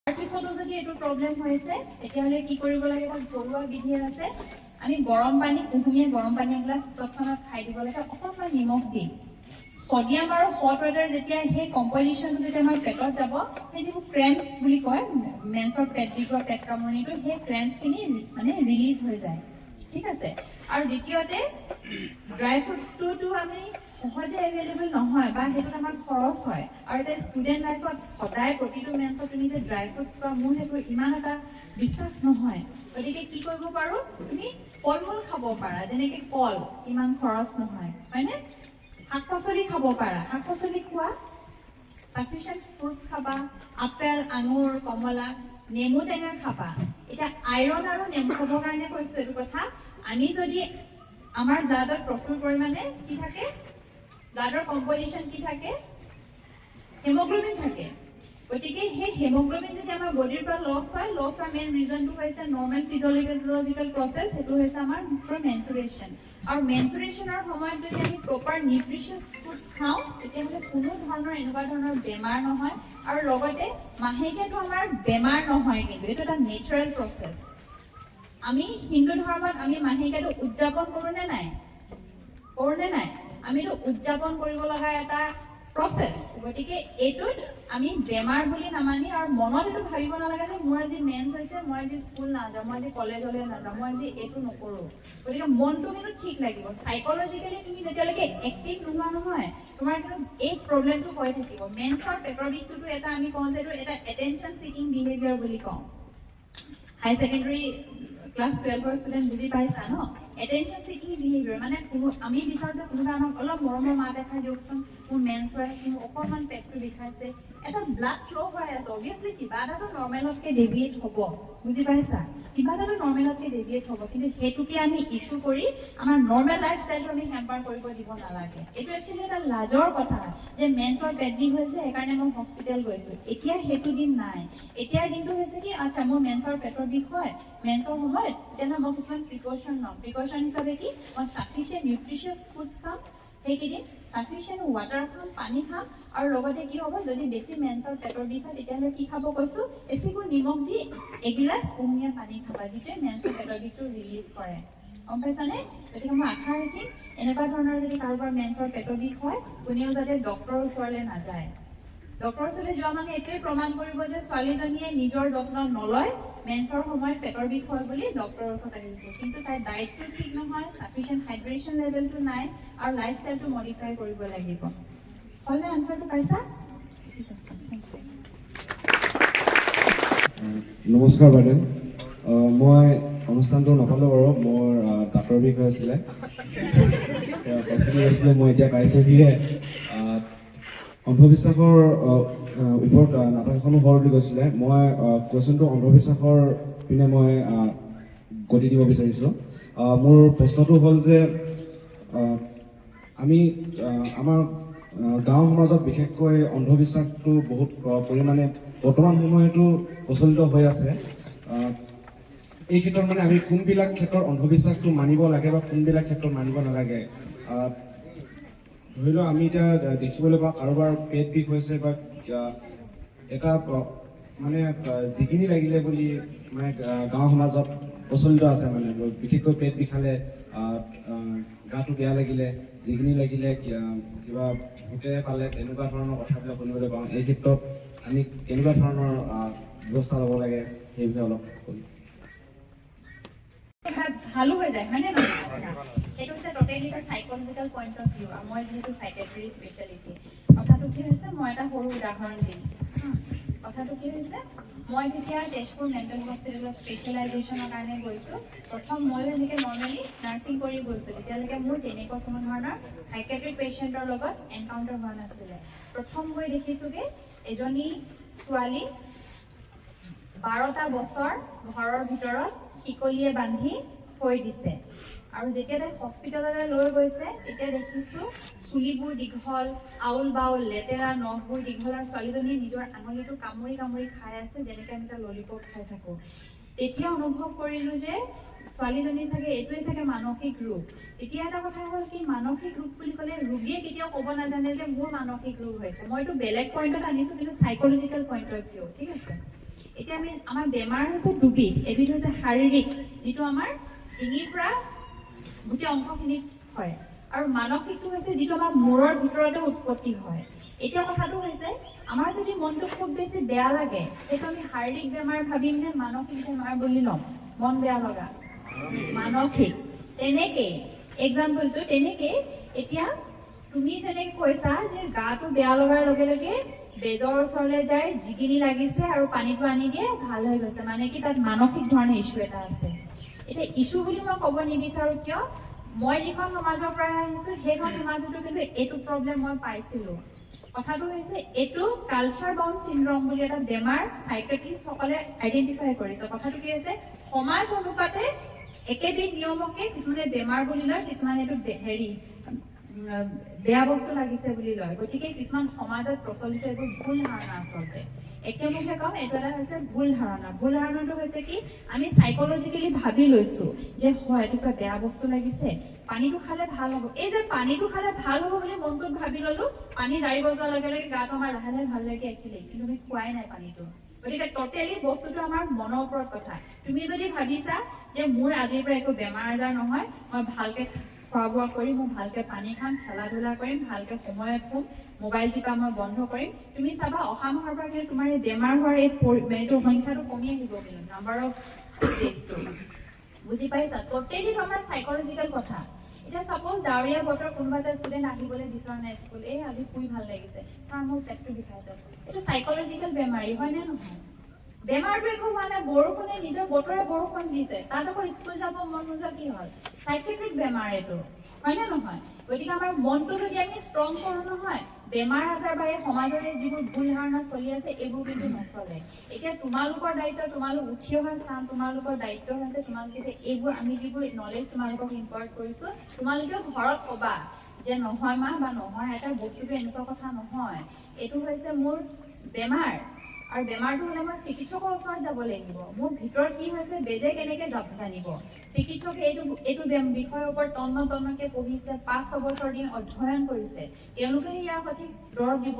তাৰপিছতো যদি এইটো প্ৰব্লেম হৈছে তেতিয়াহ'লে কি কৰিব লাগে, তাত ঘৰুৱা বিধি আছে। আমি গৰম পানী, কুহুমীয়া গৰম পানী এগিলাচ তৎক্ষণাত খাই দিব লাগে, অকণমান নিমখ দি। ছডিয়াম আৰু হট ৱাটাৰ যেতিয়া সেই কম্পজিশ্যনটো যেতিয়া আমাৰ পেটত যাব, সেই যিবোৰ ক্ৰেম্পছ বুলি কয়, মেন্সৰ পেট বিষৰ পেট কামুৰণিটো, সেই ক্ৰেম্পছখিনি মানে ৰিলিজ হৈ যায়। ঠিক আছে। আৰু দ্বিতীয়তে ড্ৰাই ফ্ৰুটছটোতো আমি সহজে এভেইলেবল নহয় বা সেইটোত আমাৰ খৰচ হয়। আৰু এতিয়া ষ্টুডেণ্ট লাইফত সদায় প্ৰতিটো মেন্সত তুমি যে ড্ৰাই ফ্ৰুটছ খোৱা, মোৰ সেইটো ইমান এটা বিশ্বাস নহয়। গতিকে কি কৰিব পাৰোঁ, তুমি ফল মূল খাব পাৰা, যেনেকৈ কল, ইমান খৰচ নহয়, হয়নে? শাক পাচলি খাব পাৰা, শাক পাচলি খোৱা, সাফিচিয়েণ্ট ফ্ৰুটছ খাবা, আপেল, আঙুৰ, কমলা, নেমু টেঙা খাবা। এতিয়া আইৰণ আৰু নেমু খাবৰ কাৰণে কৈছোঁ এইটো কথা। আমি যদি আমাৰ ব্লাডত প্ৰচুৰ পৰিমাণে কি থাকে, ব্লাডৰ কম্পজিশ্যন কি থাকে, হেমোগ্লোবিন থাকে। গতিকে সেই হেমোগ্লোবিন যেতিয়া আমাৰ বডিৰ পৰা লছ হোৱাৰ মেইন ৰিজনটো হৈছে নৰ্মেল ফিজিঅলজিকেল প্ৰচেছ, সেইটো হৈছে আমাৰ থ্ৰু মেনচুৰেশ্যন। আৰু মেনচুৰেশ্যনৰ সময়ত যদি আমি প্ৰপাৰ নিউট্ৰিচিয়াছ ফুডছ খাওঁ, তেতিয়াহ'লে কোনো ধৰণৰ এনেকুৱা ধৰণৰ বেমাৰ নহয়। আৰু লগতে মাহেকীয়াটো আমাৰ বেমাৰ নহয়, কিন্তু এইটো এটা নেচাৰেল প্ৰচেছ। আমি হিন্দু ধৰ্মত আমি মাহেকীয়াটো উদযাপন কৰোঁনে নাই? আমিতো উদযাপন কৰিব লগা এটা প্ৰচেছ। গতিকে এইটোত আমি বেমাৰ বুলি নামানি, আৰু মনত এইটো ভাবিব নালাগে যে মোৰ আজি মেন্স হৈছে, মই আজি স্কুল নাযাওঁ, মই আজি কলেজলৈ নাযাওঁ, মই আজি এইটো নকৰোঁ। গতিকে মনটো কিন্তু ঠিক লাগিব। চাইকলজিকেলি তুমি যেতিয়ালৈকে এক্টিভ নোহোৱা নহয়, তোমাৰ কিন্তু এই প্ৰব্লেমটো হৈ থাকিব। মেন্সৰ পেটৰ বিষটোতো এটা আমি কওঁ যে এইটো এটা এটেনশ্যন চিকিং বিহেভিয়াৰ বুলি কওঁ। হাই ছেকেণ্ডেৰী ক্লাছ 12ৰ ষ্টুডেণ্ট বুজি পাইছা ন? এটেনশ্যন চিকিং বিহেভিয়াৰ মানে আমি বিচাৰোঁ যে কোনোবা আমাক অলপ মৰমৰ মাত এষাৰ দিয়কচোন, মোৰ মেন্স হৈ আছে, মোৰ অকণমান পেটটো বিষাইছে, এটা ব্লাড ফ্ল' হৈ আছে, অভিয়াছলি কিবা এটাতো নৰ্মেলতকৈ ডেভিয়েট হ'ব, বুজি পাইছা? কিবা এটাতো নৰ্মেলতকৈ ডেভিয়েট হ'ব, কিন্তু সেইটোকে আমি ইছ্যু কৰি আমাৰ নৰ্মেল লাইফ ষ্টাইলটো আমি হেম্পাৰ কৰিব দিব নালাগে। এইটো একচুৱেলি এটা লাজৰ কথা যে মেন্সৰ পেট বিষ হৈছে সেইকাৰণে মই হস্পিটেল গৈছোঁ। এতিয়া সেইটো দিন নাই। এতিয়াৰ দিনটো হৈছে কি, আচ্ছা মোৰ মেন্সৰ পেটৰ বিষ হয়, মেন্সৰ সময়ত তেতিয়াহ'লে মই কিছুমান প্ৰিকশ্যন ল'ম। প্ৰিকশ্যন হিচাপে কি, মই চাফিচিয়েণ্ট নিউট্ৰিচিয়াছ ফুডছ খাম, সেইকেইদিন চাফিচিয়েণ্ট ৱাটাৰ খাম, পানী খাম। আৰু লগতে কি হ'ব, যদি বেছি মেন্সৰ পেটৰ বিষ হয় তেতিয়াহ'লে কি খাব কৈছোঁ, বেছিকৈ নিমখ দি এগিলাচ কুহুমীয়া পানী খাবা, যিটোৱে মেন্সৰ পেটৰ বিষটো ৰিলিজ কৰে। গম পাইছানে? গতিকে মই আশা ৰাখিম এনেকুৱা ধৰণৰ যদি কাৰোবাৰ মেন্সৰ পেটৰ বিষ হয়, কোনেও যাতে ডক্টৰৰ ওচৰলৈ নাযায়। ডক্টৰৰ ওচৰলৈ যোৱা মানে এইটোৱে প্ৰমাণ কৰিব যে ছোৱালীজনীয়ে নিজৰ যত্ন নলয়, মেন্সৰ সময়ত পেটৰ বিষ হয় বুলি ডক্টৰৰ ওচৰত আহিছে। কিন্তু তাইৰ ডায়েটটো ঠিক নহয়, চাফিচিয়েণ্ট হাইড্ৰেশ্যন লেভেলটো নাই, আৰু লাইফ ষ্টাইলটো মডিফাই কৰিব লাগিব। হ'লনে আনচাৰটো পাইছা? ঠিক আছে, থেংক ইউ। নমস্কাৰ বাইদেউ, মই অনুষ্ঠানটো নাপালোঁ বাৰু, মোৰ দাঁতৰ বিষ হৈ আছিলে, হস্পিটেল গৈছিলোঁ, মই এতিয়া পাইছোঁহিহে। অন্ধবিশ্বাসৰ ওপৰত নাটক এখনো হ'ল বুলি কৈছিলে। মই কুৱেশ্যনটো অন্ধবিশ্বাসৰ পিনে মই গতি দিব বিচাৰিছোঁ। মোৰ প্ৰশ্নটো হ'ল যে আমি আমাৰ গাঁও সমাজত বিশেষকৈ অন্ধবিশ্বাসটো বহুত পৰিমাণে বৰ্তমান সময়তো প্ৰচলিত হৈ আছে। এই ক্ষেত্ৰত মানে আমি কোনবিলাক ক্ষেত্ৰত অন্ধবিশ্বাসটো মানিব লাগে বা কোনবিলাক ক্ষেত্ৰত মানিব নালাগে? ধৰি লওক আমি এতিয়া দেখিবলৈ পাওঁ কাৰোবাৰ পেট বিষ হৈছে বা এটা মানে জিকিনি লাগিলে বুলি মানে গাঁও সমাজত প্ৰচলিত আছে, মানে বিশেষকৈ পেট বিষালে, গাটো বেয়া লাগিলে, জিকিনি লাগিলে, কিবা ভূতে পালে, তেনেকুৱা ধৰণৰ কথাবিলাক শুনিবলৈ পাওঁ। এই ক্ষেত্ৰত আমি কেনেকুৱা ধৰণৰ ব্যৱস্থা ল'ব লাগে সেই বিষয়ে অলপ ক'লোঁ। ভালো হৈ যায়, হয়নে নহয়? সেইটো হৈছে টোটেলি এটা চাইকলজিকেল পইণ্ট অফ ভিউ। আৰু মই যিহেতু চাইকেট্ৰি স্পেচিয়েলিটি, কথাটো কি হৈছে, মই এটা সৰু উদাহৰণ দিম। কথাটো কি হৈছে, মই যেতিয়া তেজপুৰ মেণ্টেল হস্পিটেলত স্পেচিয়েলাইজেশ্যনৰ কাৰণে গৈছোঁ, প্ৰথম ময়ো এনেকৈ নৰ্মেলি নাৰ্ছিং কৰি গৈছোঁ। তেতিয়ালৈকে মোৰ তেনেকুৱা কোনো ধৰণৰ চাইকেট্ৰিক পেচেণ্টৰ লগত এনকাউণ্টাৰ হোৱা নাছিলে। প্ৰথম গৈ দেখিছোঁগৈ এজনী ছোৱালী 12টা বছৰ ঘৰৰ ভিতৰত শিকলিয়ে বান্ধি থৈ দিছে। আৰু যেতিয়া তাই হস্পিটেললৈ লৈ গৈছে, তেতিয়া দেখিছোঁ চুলিবোৰ দীঘল, আউল বাউল, লেতেৰা, নখবোৰ দীঘল, আৰু ছোৱালীজনীয়ে নিজৰ আঙুলিটো কামুৰি কামুৰি খাই আছে, যেনেকৈ আমি এটা ললিপপ খাই থাকোঁ। তেতিয়া অনুভৱ কৰিলোঁ যে ছোৱালীজনী চাগে এইটোৱে চাগে মানসিক ৰোগ। এতিয়া এটা কথা হ'ল কি, মানসিক ৰোগ বুলি ক'লে ৰোগীয়ে কেতিয়াও ক'ব নাজানে যে মোৰ মানসিক ৰোগ হৈছে। মই এইটো বেলেগ পইণ্টত আনিছোঁ, কিন্তু চাইকলজিকেল পইণ্ট অফ ভিউ, ঠিক আছে? গতিকে আমি আমাৰ বেমাৰ হৈছে দুবিধ, এবিধ হৈছে শাৰীৰিক, যিটো আমাৰ ডিঙিৰ পৰা গোটেই অংশখিনিত হয়, আৰু মানসিকটো হৈছে যিটো আমাৰ মূৰৰ ভিতৰতে উৎপত্তি হয়। এতিয়া কথাটো হৈছে আমাৰ যদি মনটো খুব বেছি বেয়া লাগে, সেইটো আমি শাৰীৰিক বেমাৰ ভাবিম নে মানসিক বেমাৰ বুলি ল'ম? মন বেয়া লগা মানসিক। তেনেকেই এক্সাম্পলটো তেনেকেই এতিয়া তুমি যেনেকে কৈছা যে গাটো বেয়া লগাৰ লগে লগে বেজৰ ওচৰলৈ যায়, জিকিনি লাগিছে আৰু পানীটো আনি দিয়ে, ভাল হৈ গৈছে, মানে কি তাত মানসিক ধৰণে ইছ্যু এটা আছে। এতিয়া ইছ্যু বুলি মই ক'ব নিবিচাৰো, কিয় মই যিখন সমাজৰ পৰা আহিছো সেইখন সমাজতো কিন্তু এইটো প্ৰব্লেম মই পাইছিলো। কথাটো হৈছে এইটো কালচাৰ বাউণ্ড চিনড্ৰম বুলি এটা বেমাৰ সাইকিয়াট্ৰিষ্টসকলে আইডেণ্টিফাই কৰিছে। কথাটো কি হৈছে সমাজ অনুপাতে একেবিধ নিয়মকে কিছুমানে বেমাৰ বুলি লয়, কিছুমানে এইটো বেয়া বস্তু লাগিছে বুলি লয়। গতিকে কিছুমান সমাজত প্ৰচলিত এইবোৰ ভুল ধাৰণা। আচলতে একেমুখে কম, এইটো এটা হৈছে ভুল ধাৰণা। ভুল ধাৰণাটো হৈছে কি আমি সাইকলজিকেলি ভাবি লৈছো যে হয় এইটো কিবা বেয়া বস্তু লাগিছে, পানীটো খালে ভাল হ'ব। এই যে পানীটো খালে ভাল হ'ব বুলি মনটোত ভাবি ললো, পানী জাৰিব যোৱাৰ লগে লগে গাটো আমাৰ লাহে লাহে ভাল লাগে একেলেই, কিন্তু আমি খোৱাই নাই পানীটো। গতিকে টোটেলি বস্তুটো আমাৰ মনৰ ওপৰত কথা। তুমি যদি ভাবিছা যে মোৰ আজিৰ পৰা একো বেমাৰ আজাৰ নহয়, মই ভালকে খোৱা বোৱা কৰিম, মই ভালকে পানী খাম, খেলা ধূলা কৰিম, ভালকে সময়ত শুম, মোবাইল টিপা মই বন্ধ কৰিম, তুমি চাবা অহা মাহৰ পৰা কিন্তু তোমাৰ এই বেমাৰ হোৱাৰ এইটো সংখ্যাটো কমি আহিব, কিন্তু নাম্বাৰ অফ কেছটো। বুজি পাইছা? টোটেলি আমাৰ সাইকলজিকেল কথা। এতিয়া সাপোজ ডাৱৰীয়া বতৰ, কোনোবা এটা ষ্টুডেণ্ট আহিবলৈ বিচৰা নাই স্কুল, এই আজি শুই ভাল লাগিছে, ছাৰ মোৰ পেটটো বিষাইছে, এইটো সাইকলজিকেল বেমাৰী হয় নে নহয়? বেমাৰটো একো হোৱা নাই, বৰষুণে নিজৰ বতৰে বৰষুণ দিছে, তাত আকৌ স্কুল যাব মন নোযোৱা কি হ'ল? সাইকিয়াট্ৰিক বেমাৰ এইটো, হয় নে নহয়? গতিকে আমাৰ মনটো যদি আমি ষ্ট্ৰং কৰো নহয়, বেমাৰ আজাৰ বা এই সমাজৰে যিবোৰ ভুল ধাৰণা চলি আছে এইবোৰ কিন্তু নচলে। এতিয়া তোমালোকৰ দায়িত্ব, তোমালোক উঠি অহা চাম, তোমালোকৰ দায়িত্ব হৈছে তোমালোকে এইবোৰ আমি যিবোৰ নলেজ তোমালোকক ইম্পাৰ্ট কৰিছো, তোমালোকেও ঘৰত ক'বা যে নহয় মা বা নহয় এটা বস্তুটো এনেকুৱা কথা নহয়, এইটো হৈছে মোৰ বেমাৰ, আৰু বেমাৰটো হ'লে মই চিকিৎসকৰ ওচৰত যাব লাগিব। মোৰ ভিতৰত কি হৈছে বেজে কেনেকে জানিব? চিকিৎসকে এইটো বিষয়ৰ ওপৰত তন্নকে পঢ়িছে, 5-6 বছৰ দিন অধ্যয়ন কৰিছে, তেওঁলোকে ইয়াৰ সঠিক দৰৱ দিব।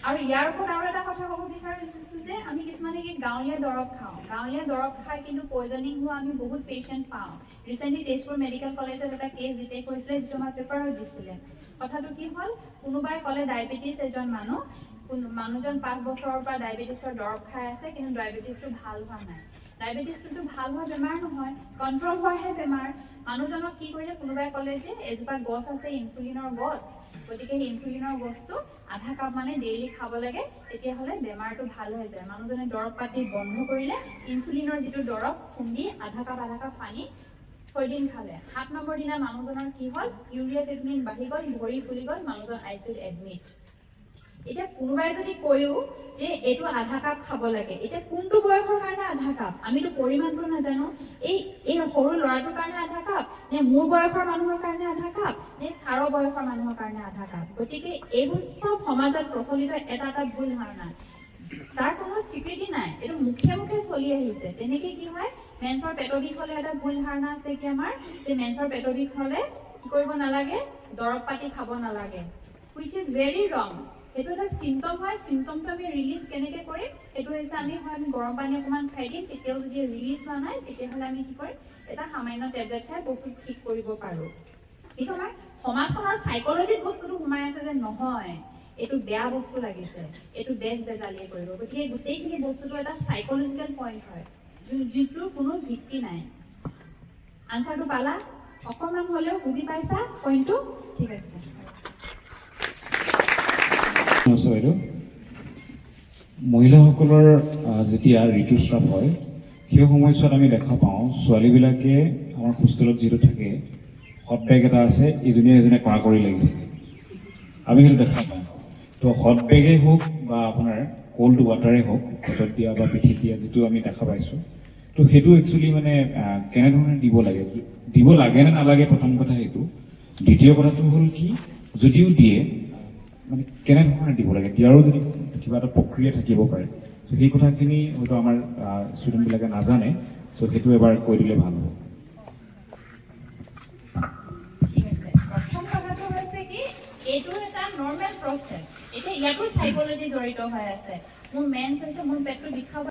আৰু ইয়াৰ ওপৰত আৰু এটা কথা ক'ব বিচাৰিছো যে আমি কিছুমানে কি গাঁৱলীয়া দৰৱ খাওঁ, গাঁৱলীয়া দৰৱ খাই কিন্তু পয়জনিং হোৱা আমি বহুত পেচেণ্ট পাওঁ। ৰিচেণ্টলি তেজপুৰ মেডিকেল কলেজত এটা কেছ ডিটেক্ট কৰিছিলে, যিটো আমাৰ পেপাৰত দিছিলে। কথাটো কি হ'ল, কোনোবাই ক'লে ডায়েবেটিছ এজন মানুহজন 5 বছৰৰ পৰা ডায়েবেটিছৰ দৰৱ খাই আছে, কিন্তু ডায়েবেটিছটো ভাল হোৱা নাই। ডায়েবেটিছটো ভাল হোৱা বেমাৰ নহয়, কণ্ট্ৰল হোৱাহে বেমাৰ। মানুহজনক কি কৰিলে, কোনোবাই ক'লে যে এজোপা গছ আছে ইনচুলিনৰ গছ, গতিকে সেই ইনচুলিনৰ গছটো আধা কাপ মানে ডেইলি খাব লাগে, তেতিয়াহ'লে বেমাৰটো ভাল হৈ যায়। মানুহজনে দৰৱ পাতি বন্ধ কৰিলে, ইনচুলিনৰ যিটো দৰৱ খুন্দি আধা কাপ পানী 6 দিন খালে। 7 নম্বৰ দিনা মানুহজনৰ কি হ'ল, ইউৰিয়া ক্ৰিয়েটিনিন বাঢ়ি গ'ল, ভৰি ফুলি গ'ল, মানুহজন ICUত এডমিট। এতিয়া কোনোবাই যদি কৈও যে এইটো আধা কাপ খাব লাগে, এতিয়া কোনটো বয়সৰ কাৰণে আধা কাপ? আমিতো পৰিমাণটো নাজানো। এই সৰু ল'ৰাটোৰ কাৰণে আধা কাপ, নে মোৰ বয়সৰ মানুহৰ কাৰণে আধা কাপ, নে ছাৰৰ বয়সৰ মানুহৰ কাৰণে আধা কাপ? গতিকে এইবোৰ চব সমাজত প্ৰচলিত এটা ভুল ধাৰণা, তাৰ কোনো স্বীকৃতি নাই, এইটো মুখে মুখে চলি আহিছে। তেনেকে কি হয়, মেন্সৰ পেটৰ বিষ হ'লে এটা ভুল ধাৰণা আছে কি আমাৰ, যে মেন্সৰ পেটৰ বিষ হ'লে কি কৰিব নালাগে, দৰৱ পাতি খাব নালাগে, which is very wrong। সেইটো এটা চিমটম হয়, চিমটমটো আমি ৰিলিজ কেনেকে কৰিম? সেইটো হৈছে আমি গৰম পানী অকণমান খাই দিম, তেতিয়াও যদি ৰিলিজ হোৱা নাই তেতিয়াহ'লে আমি কি কৰিম, এটা সামান্য টেবলেট খাই বস্তু ঠিক কৰিব পাৰোঁ। কিন্তু আমাৰ সমাজখনৰ সাইকলজিত বস্তুটো সোমাই আছে যে নহয় এইটো বেয়া বস্তু লাগিছে, এইটো বেজালিয়ে কৰিব। গতিকে গোটেইখিনি বস্তুটো এটা সাইকলজিকেল পইণ্ট হয়, যিটোৰ কোনো ভিত্তি নাই। আনচাৰটো পালা? অকণমান হ'লেও বুজি পাইছা পইণ্টটো? ঠিক আছে। মহিলাসকলৰ যেতিয়া ঋতুস্ৰাৱ হয়, সেই সময়ছোৱাত আমি দেখা পাওঁ ছোৱালীবিলাকে আমাৰ হোষ্টেলত যিটো থাকে, হট বেগ এটা আছে, ইজনীয়ে কৰা কৰি লাগি থাকে, আমি সেইটো দেখা পাওঁ। তো হট বেগেই হওক বা আপোনাৰ কোল্ড ৱাটাৰেই হওক, পেটত দিয়া বা পিঠিত দিয়া, যিটো আমি দেখা পাইছোঁ, তো সেইটো একচুৱেলি মানে কেনেধৰণে দিব লাগে নে নালাগে, প্ৰথম কথা সেইটো। দ্বিতীয় কথাটো হ'ল কি, যদিও দিয়ে মানে কেনেধৰণে দিব লাগে, দিয়াৰো যদি কিবা এটা প্ৰক্ৰিয়া থাকিব পাৰে, ত' সেই কথাখিনি হয়তো আমাৰ ষ্টুডেণ্টবিলাকে নাজানে, চ' সেইটো এবাৰ কৈ দিলে ভাল হ'ব। ঠিক আছে, প্ৰথম কথাটো হৈছে কি, এইটো এটা নৰ্মেল প্ৰচেছ। এতিয়া ইয়াতো সাইকলজি জড়িত হৈ আছে। মোৰ মেন্স হৈছে, মোৰ পেটটো বিষাব